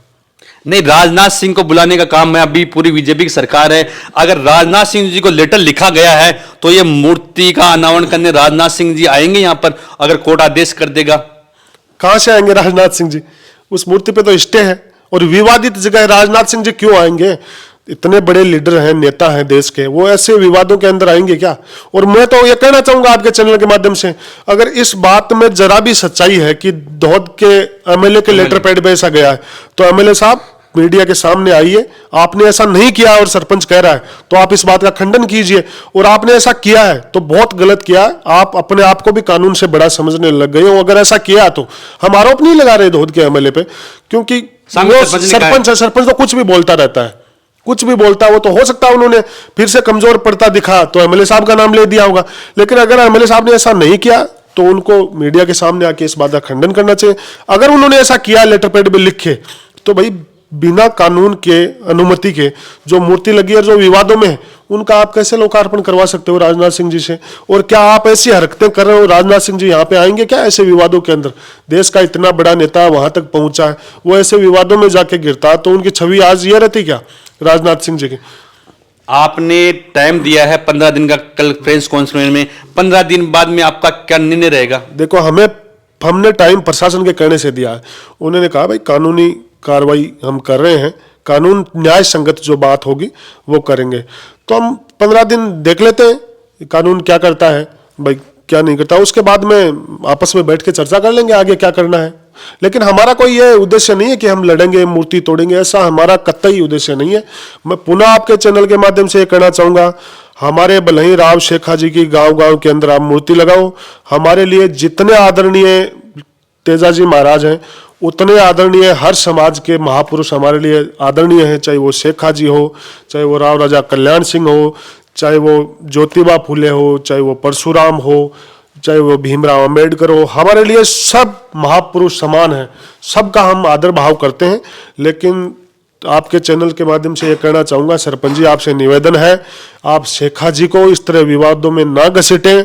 नहीं, राजनाथ सिंह को बुलाने का काम है, अभी पूरी बीजेपी की सरकार है। अगर राजनाथ सिंह जी को लेटर लिखा गया है तो ये मूर्ति का अनावरण करने राजनाथ सिंह जी आएंगे यहां पर, अगर कोर्ट आदेश कर देगा? कहां से आएंगे राजनाथ सिंह जी? उस मूर्ति पे तो स्टे है और विवादित जगह है। राजनाथ सिंह जी क्यों आएंगे? इतने बड़े लीडर हैं, नेता हैं देश के, वो ऐसे विवादों के अंदर आएंगे क्या? और मैं तो ये कहना चाहूंगा आपके चैनल के माध्यम से, अगर इस बात में जरा भी सच्चाई है कि धौद के एमएलए के लेटर पैड पे ऐसा गया है, तो एमएलए साहब मीडिया के सामने आइए। आपने ऐसा नहीं किया और सरपंच कह रहा है तो आप इस बात का खंडन कीजिए। और आपने ऐसा किया है तो बहुत गलत किया है। आप अपने आप को भी कानून से बड़ा समझने लग गए हो। अगर ऐसा किया तो हम आरोप नहीं लगा रहे धौद के एमएलए पे, क्योंकि सरपंच है, सरपंच तो कुछ भी बोलता रहता है, कुछ भी बोलता है। वो तो हो सकता है उन्होंने फिर से कमजोर पड़ता दिखा तो एमएलए साहब का नाम ले दिया होगा, लेकिन अगर एमएलए साहब ने ऐसा नहीं किया तो उनको मीडिया के सामने आके इस बात का खंडन करना चाहिए। अगर उन्होंने ऐसा किया लेटर पैड में लिखे, तो भाई बिना कानून के अनुमति के जो मूर्ति लगी है, जो विवादों में है, उनका आप कैसे लोकार्पण करवा सकते हो राजनाथ सिंह जी से? और क्या आप ऐसी हरकतें कर रहे हो? राजनाथ सिंह जी यहाँ पे आएंगे क्या ऐसे विवादों के अंदर? देश का इतना बड़ा नेता वहां तक पहुंचा है, वो ऐसे विवादों में जाके गिरता है, तो उनकी छवि आज ये रहती क्या राजनाथ सिंह जी की? आपने टाइम दिया है 15 दिन का, कल प्रेस कॉन्फ्रेंस में 15 दिन बाद में आपका क्या निर्णय रहेगा? देखो, हमने टाइम प्रशासन के कहने से दिया है। उन्होंने कहा भाई कानूनी कार्रवाई हम कर रहे हैं, कानून न्याय संगत जो बात होगी वो करेंगे। तो हम 15 दिन देख लेते हैं कानून क्या करता है, भाई क्या नहीं करता, उसके बाद में आपस में बैठ के चर्चा कर लेंगे आगे क्या करना है। लेकिन हमारा कोई ये उद्देश्य नहीं है कि हम लड़ेंगे, मूर्ति तोड़ेंगे, ऐसा हमारा कतई उद्देश्य नहीं है। मैं पुनः आपके चैनल के माध्यम से ये कहना चाहूंगा, हमारे भले ही राव शेखा जी की गांव-गांव के अंदर आप मूर्ति लगाओ। हमारे लिए जितने आदरणीय तेजाजी महाराज हैं, उतने आदरणीय हर समाज के महापुरुष हमारे लिए आदरणीय हैं, चाहे वो शेखा जी हो, चाहे वो राव राजा कल्याण सिंह हो, चाहे वो ज्योतिबा फुले हो, चाहे वो परशुराम हो, चाहे वो भीमराव अंबेडकर हो। हमारे लिए सब महापुरुष समान हैं, सबका हम आदर भाव करते हैं। लेकिन आपके चैनल के माध्यम से ये कहना चाहूंगा, सरपंच जी आपसे निवेदन है, आप शेखा जी को इस तरह विवादों में ना घसीटें।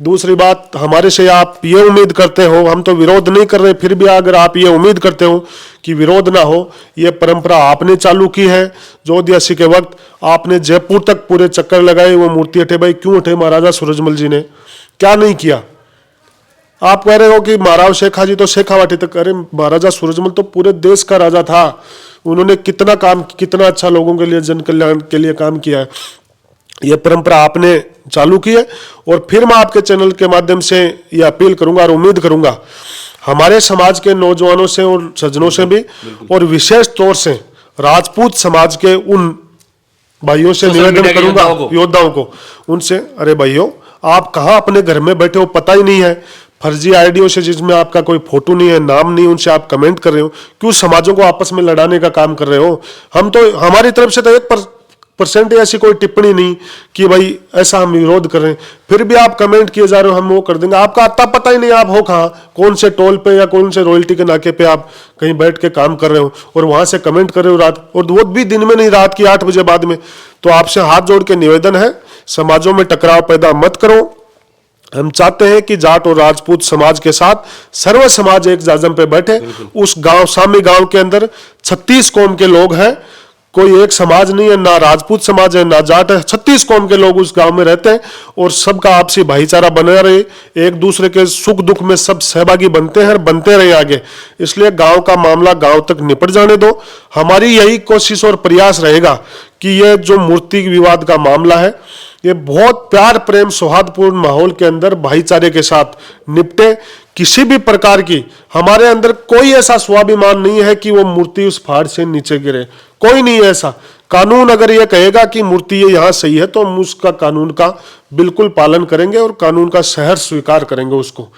दूसरी बात, हमारे से आप ये उम्मीद करते हो, हम तो विरोध नहीं कर रहे, फिर भी अगर आप ये उम्मीद करते हो कि विरोध ना हो, ये परंपरा आपने चालू की है। जोध्यासी के वक्त आपने जयपुर तक पूरे चक्कर लगाए, वो मूर्ति हटे। भाई क्यों हटे? महाराजा सूरजमल जी ने क्या नहीं किया? आप कह रहे हो कि महाराज शेखा जी तो शेखावाटी तक, अरे महाराजा सूरजमल तो पूरे देश का राजा था। उन्होंने कितना काम, कितना अच्छा लोगों के लिए, जन कल्याण के लिए काम किया है। यह परंपरा आपने चालू की है। और फिर मैं आपके चैनल के माध्यम से ये अपील करूंगा और उम्मीद करूंगा हमारे समाज के नौजवानों से और सज्जनों से भी, और विशेष तौर से राजपूत समाज के उन भाइयों से निवेदन करूंगा, योद्धाओं को, उनसे, अरे भाइयों आप कहाँ अपने घर में बैठे हो, पता ही नहीं है, फर्जी आईडियो से जिसमें आपका कोई फोटो नहीं है, नाम नहीं, उनसे आप कमेंट कर रहे हो, क्यों समाजों को आपस में लड़ाने का काम कर रहे हो? हम तो, हमारी तरफ से तो 1% ऐसी कोई टिप्पणी नहीं कि भाई ऐसा हम विरोध कर रहे हैं, फिर भी आप कमेंट किए जा रहे हो, हम वो कर देंगे। आपका अता पता ही नहीं आप हो कहाँ, कौन से टोल पे या कौन से रॉयल्टी के नाके पे आप कहीं बैठ के काम कर रहे हो और वहां से कमेंट कर रहे हो रात, और वो भी दिन में नहीं, रात की 8 बजे बाद में। तो आपसे हाथ जोड़ के निवेदन है, समाजों में टकराव पैदा मत करो। हम चाहते हैं कि जाट और राजपूत समाज के साथ सर्व समाज एक जाजम पे बैठे। उस गांव, सामी गांव के अंदर 36 कौम के लोग हैं, कोई एक समाज नहीं है, ना राजपूत समाज है ना जाट है, 36 कौम के लोग उस गांव में रहते हैं। और सबका आपसी भाईचारा बना रहे, एक दूसरे के सुख दुख में सब सहभागी बनते हैं और बनते रहे आगे। इसलिए गांव का मामला गांव तक निपट जाने दो। हमारी यही कोशिश और प्रयास रहेगा कि ये जो मूर्ति विवाद का मामला है, ये बहुत प्यार प्रेम सौहार्दपूर्ण माहौल के अंदर भाईचारे के साथ निपटे। किसी भी प्रकार की हमारे अंदर कोई ऐसा स्वाभिमान नहीं है कि वो मूर्ति उस पहाड़ से नीचे गिरे, कोई नहीं है ऐसा। कानून अगर ये कहेगा कि मूर्ति ये यहाँ सही है तो हम उसका, कानून का बिल्कुल पालन करेंगे और कानून का सहर्ष स्वीकार करेंगे उसको।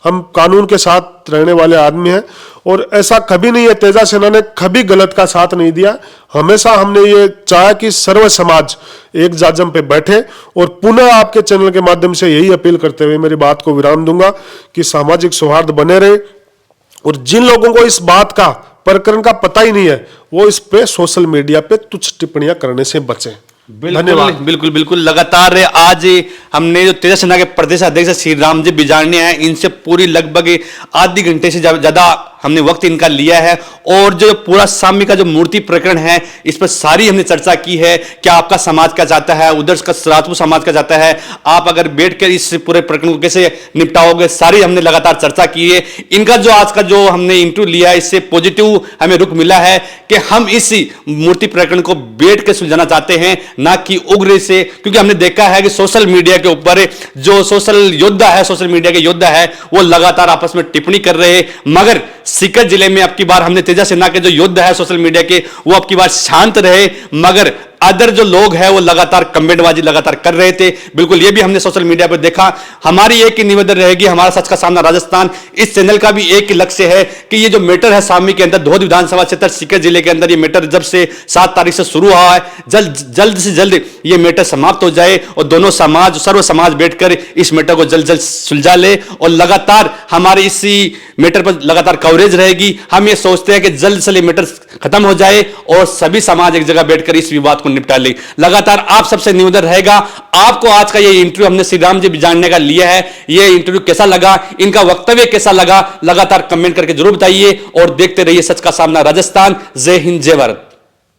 हम कानून के साथ रहने वाले आदमी हैं और ऐसा कभी नहीं है, तेजा सेना ने कभी गलत का साथ नहीं दिया। हमेशा हमने ये चाहा कि सर्व समाज एक जाजम पे बैठे। और पुनः आपके चैनल के माध्यम से यही अपील करते हुए मेरी बात को विराम दूंगा कि सामाजिक सौहार्द बने रहे। और जिन लोगों को इस बात का, प्रकरण का पता ही नहीं है, वो इस पे सोशल मीडिया पे तुच्छ टिप्पणियां करने से बचें। धन्यवाद। बिल्कुल बिल्कुल लगातार आज हमने जो तेजस सेना के प्रदेश अध्यक्ष श्री राम जी बिजारने हैं, इनसे पूरी लगभग आधे घंटे से ज्यादा हमने वक्त इनका लिया है और जो पूरा साम्य का जो मूर्ति प्रकरण है इस पर सारी हमने चर्चा की है। क्या आपका समाज क्या चाहता है, उधर का राजपूत समाज क्या चाहता है, आप अगर बैठकर इस पूरे प्रकरण को कैसे निपटाओगे, सारी हमने लगातार चर्चा की है। इनका जो आज का जो हमने इंटरव्यू लिया है इससे पॉजिटिव हमें रुख मिला है कि हम इस मूर्ति प्रकरण को बैठ कर सुलझाना चाहते हैं, ना कि उग्र से, क्योंकि हमने देखा है कि सोशल मीडिया के ऊपर जो सोशल योद्धा है, सोशल मीडिया के योद्धा है, वो लगातार आपस में टिप्पणी कर रहे हैं। मगर सीकर जिले में अब की बार हमने तेजस सेना के जो योद्धा है सोशल मीडिया के, वो अब की बार शांत रहे, मगर अदर जो लोग हैं वो लगातार कमेंटबाजी लगातार कर रहे थे। बिल्कुल ये भी हमने सोशल मीडिया पर देखा। हमारी एक ही निवेदन रहेगी, हमारा सच का सामना राजस्थान इस चैनल का भी एक ही लक्ष्य है कि ये जो मैटर है सामी के अंदर धोद विधानसभा क्षेत्र सीकर जिले के अंदर, ये मैटर जब से 7 तारीख से शुरू हुआ है, जल्द से जल्द ये मैटर समाप्त हो जाए और दोनों समाज, सर्व समाज बैठकर इस मैटर को जल्द सुलझा ले और लगातार हमारे इसी मैटर पर लगातार कवरेज रहेगी। हम ये सोचते हैं कि जल्द से जल्द मैटर खत्म हो जाए और सभी समाज एक जगह बैठकर इस विवाद को निपटा ले। लगातार आप सबसे निवेदन रहेगा, आपको आज का ये इंटरव्यू हमने श्री राम जी जानने का लिया है, ये इंटरव्यू कैसा लगा, इनका वक्तव्य कैसा लगा, लगातार कमेंट करके जरूर बताइए और देखते रहिए सच का सामना राजस्थान। जय हिंद, जय भारत।